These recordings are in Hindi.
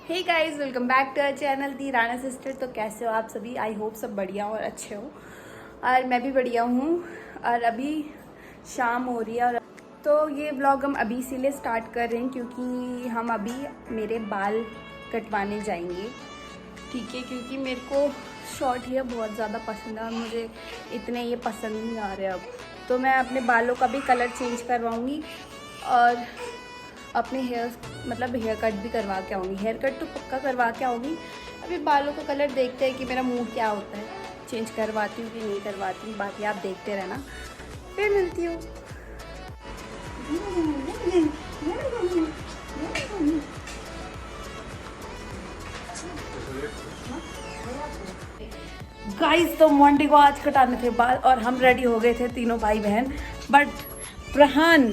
Hey guys, welcome back to our channel the Rana sister. तो कैसे हो आप सभी? आई होप सब बढ़िया और अच्छे हो। और मैं भी बढ़िया हूँ। और अभी शाम हो रही है और तो ये व्लॉग हम अभी इसीलिए स्टार्ट कर रहे हैं क्योंकि हम अभी मेरे बाल कटवाने जाएंगे। ठीक है, क्योंकि मेरे को शॉर्ट हेयर बहुत ज़्यादा पसंद है और मुझे इतने ये पसंद नहीं आ रहे अब। तो मैं अपने बालों का भी कलर चेंज करवाऊँगी और अपने हेयर कट भी करवा के आऊँगी। हेयर कट तो पक्का करवा के आऊँगी। अभी बालों का कलर देखते हैं कि मेरा मूड क्या होता है, चेंज करवाती हूँ कि नहीं करवाती हूँ। बाकी आप देखते रहना, फिर मिलती हूँ। गाइस, तो मोंटी को आज कटाने थे बाल और हम रेडी हो गए थे तीनों भाई बहन। बट प्रहान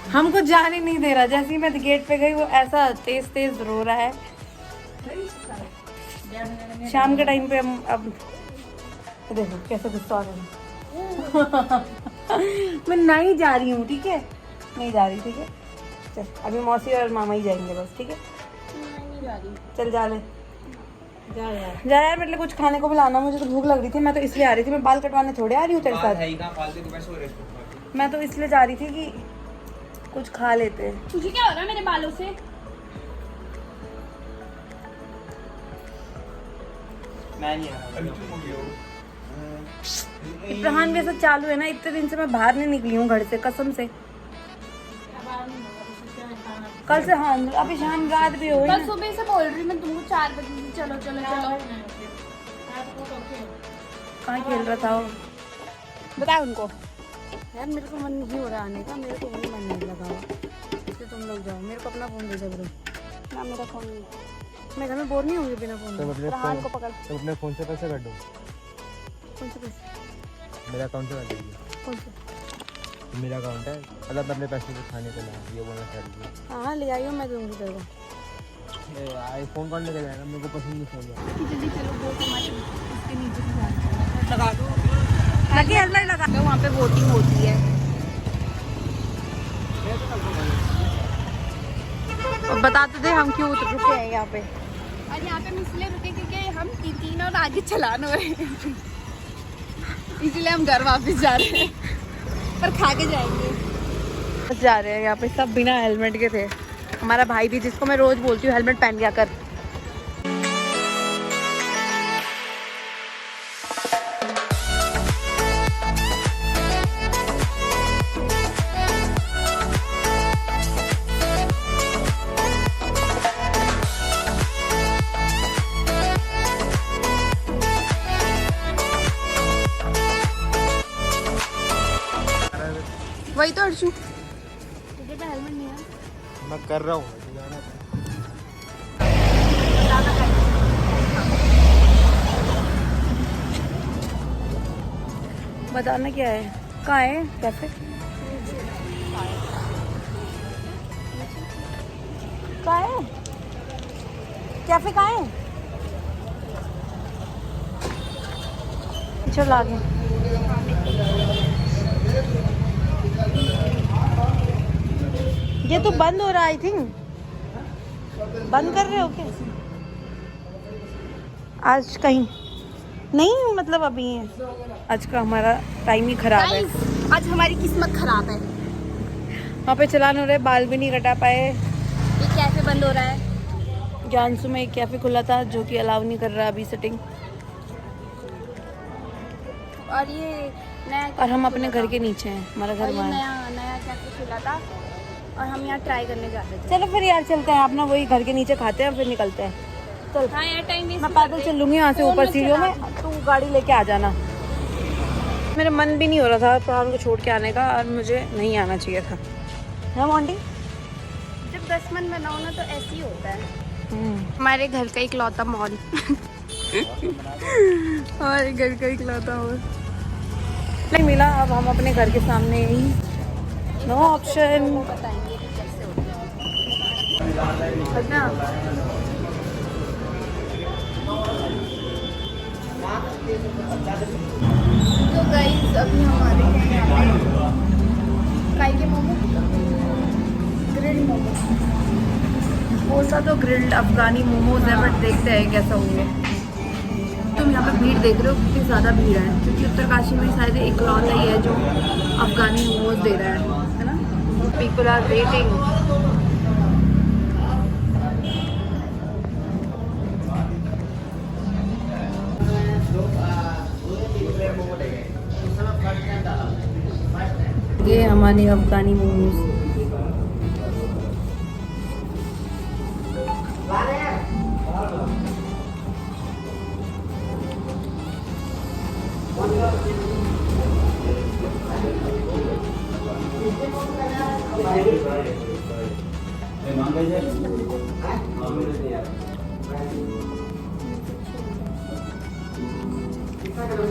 हमको जाने नहीं दे रहा। जैसे ही मैं गेट पे गई वो ऐसा तेज तेज रो रहा है। शाम के टाइम पे हम अब देखो कैसे गुस्सा आ रहा है। मैं नहीं जा रही हूँ, ठीक है, नहीं जा रही, ठीक है। चल अभी मौसी और मामा ही जाएंगे बस, ठीक है। नहीं जा रही। चल जा ले, जा यार। जा यार। मतलब कुछ खाने को भी लाना, मुझे तो भूख लग रही थी। मैं तो इसलिए आ रही थी, मैं बाल कटवाने थोड़े आ रही हूँ तेरे साथ। मैं तो इसलिए जा रही थी कि कुछ खा लेते हैं। तुझे क्या हो रहा है मेरे बालों से? मैं नहीं आ रहा। इब्राहिम भी ऐसा चालू है ना, इतने दिन से मैं बाहर नहीं निकली हूँ घर से, कसम से। कल से हाँ, अभी शाम रात भी हो गई कल ना। सुबह से बोल रही मैं तुमको 4 बजे से चलो चलो चलो। कहाँ खेल रहा था वो? बता उनको। यार मेरे को मन नहीं हो रहा आने का, मेरे को भी मन नहीं लगा हुआ। तो तुम लोग जाओ, मेरे को अपना फोन दे दो ब्रो। ना मेरा फोन नहीं। मैं घर में बोर नहीं होंगी बिना फोन। हाथ को पकड़। तुम अपने फोन से पैसे कर दो। कौन से पैसे? मेरा अकाउंट से कर दीजिए। कौन से? मेरा अकाउंट है, मतलब अपने पैसे से खाने को ना, ये बोलना चाह रही है। हाँ ले आइयो, मैं दूंगी तेरे को। आईफोन कौन लेके जाएगा? मेरे को पसंद नहीं फोन। जल्दी चलो, बहुत हमारे इसके नीचे की जान लगा दो, लगे हेलमेट लगा दो। वहाँ पे वोटिंग होती है। और बता तो दे हम क्यों रुके हैं यहाँ पे। और यहाँ पे हम इसलिए रुके क्योंकि हम तीन और आगे चलान हो रहे हैं। इसलिए हम घर वापस जा रहे हैं, पर खा के जाएंगे। जा रहे हैं यहाँ पे सब बिना हेलमेट के थे। हमारा भाई भी, जिसको मैं रोज बोलती हूँ हेलमेट पहन गया कर। वही तो अर्शु, तुझे तो हेलमेट नहीं है। मैं कर रहा हूँ। बताना क्या है, कहाँ है कैफे? कहाँ है कैफे? कहाँ है? चल आगे। ये तो बंद हो रहा है, आई थिंक। बंद कर रहे हो क्या आज? कहीं नहीं, मतलब अभी है। आज का हमारा टाइम ही खराब है। Guys, आज हमारी किस्मत खराब है। वहाँ पे चलान हो रहे, बाल भी नहीं कटा पाए। ये कैफे बंद हो रहा है। ज्ञानसू में एक कैफे खुला था जो कि अलाउ नहीं कर रहा अभी सिटिंग। और ये नया और हम अपने घर के नीचे हैं, हमारा और घर ये वहाँ है। नया कैफे खुला था और हम यहाँ ट्राई करने जा रहे थे। चलो फिर यार चलते हैं, अपना वही घर के नीचे खाते हैं फिर निकलते हैं। चल हाँ यार, टाइम वेस्ट मैं पैदल चल लूँगी यहाँ से ऊपर सीढ़ियों में, तू गाड़ी लेके आ जाना। मेरा मन भी नहीं हो रहा था प्राण को छोड़ के आने का और मुझे नहीं आना चाहिए था। है मोंटी? जब 10 मन बनाओ ना तो ऐसे ही होता है। हमारे घर का इकलौता मॉल। हमारे घर का इकलौता मॉल नहीं मिला। अब हम अपने घर के सामने ही, नो ऑप्शन। बताएंगे कि कैसे होता है। अच्छा तो गाइस अभी हम आ रहे हैं यहाँ पे काय के मोमो, ग्रिल्ड मोमो। वो सब तो ग्रिल्ड अफगानी मोमोज है, बट देखते हैं कैसा होंगे। तुम यहाँ पे भीड़ देख रहे हो, कितनी ज़्यादा भीड़ है, क्योंकि उत्तरकाशी में शायद इकलौता ही है जो अफगानी मोमोज दे रहा है ना। People are waiting. ये हमारे अफगानी मोमोज।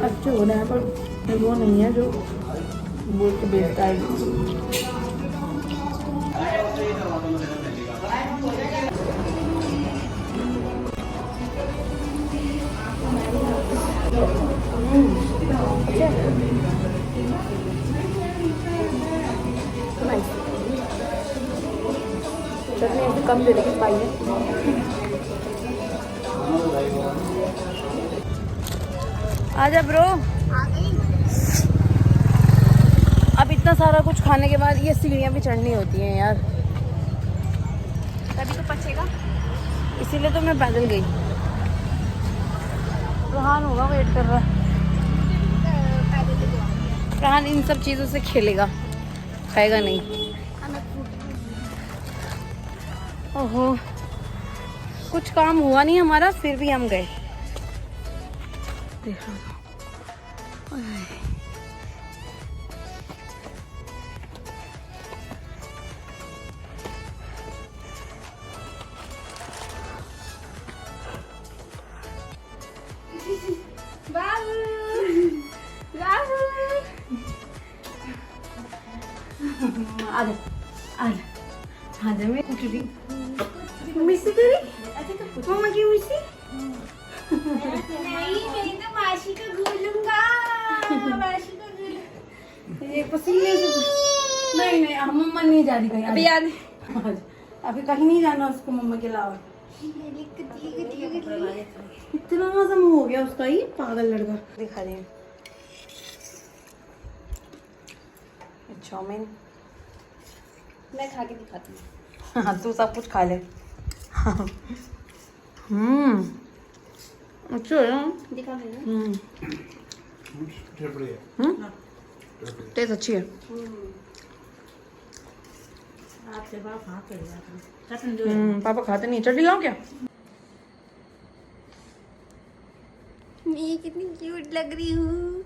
अच्छे हो रहे हैं, पर वो नहीं है जो बोल के बेचता है। चटनी ऐसे कम दे देगी पाई है। आजा ब्रो। अब इतना सारा कुछ खाने के बाद ये सीढ़ियाँ भी चढ़नी होती हैं यार, तभी तो पचेगा। इसीलिए तो मैं पैदल गई। प्रहान होगा, वेट कर रहा है। प्रहान इन सब चीज़ों से खेलेगा, खाएगा नहीं। ओहो, कुछ काम हुआ नहीं हमारा, फिर भी हम गए। देखो आजा आजा आजा, मैं कुछ भी मिस्सी तेरी मम्मा की मिस्सी नहीं, मैं तो मासी को घूलूंगा। मासी को घूलूंगा। ये पसीने से नहीं नहीं, हम मम्मा नहीं जा रही कहीं अभी याद अभी कहीं नहीं जाना उसको मम्मा के अलावा। इतना मौसम हो गया उसका, ही पागल लड़का। दिखा रही चाउमीन, मैं खा के दिखाती हूँ। हाँ तू सब कुछ खा ले। अच्छा है, दिखा मैंने। टेस्ट अच्छी है। पापा खाते नहीं। चटनी लाओ क्या? मैं कितनी क्यूट लग रही हूँ।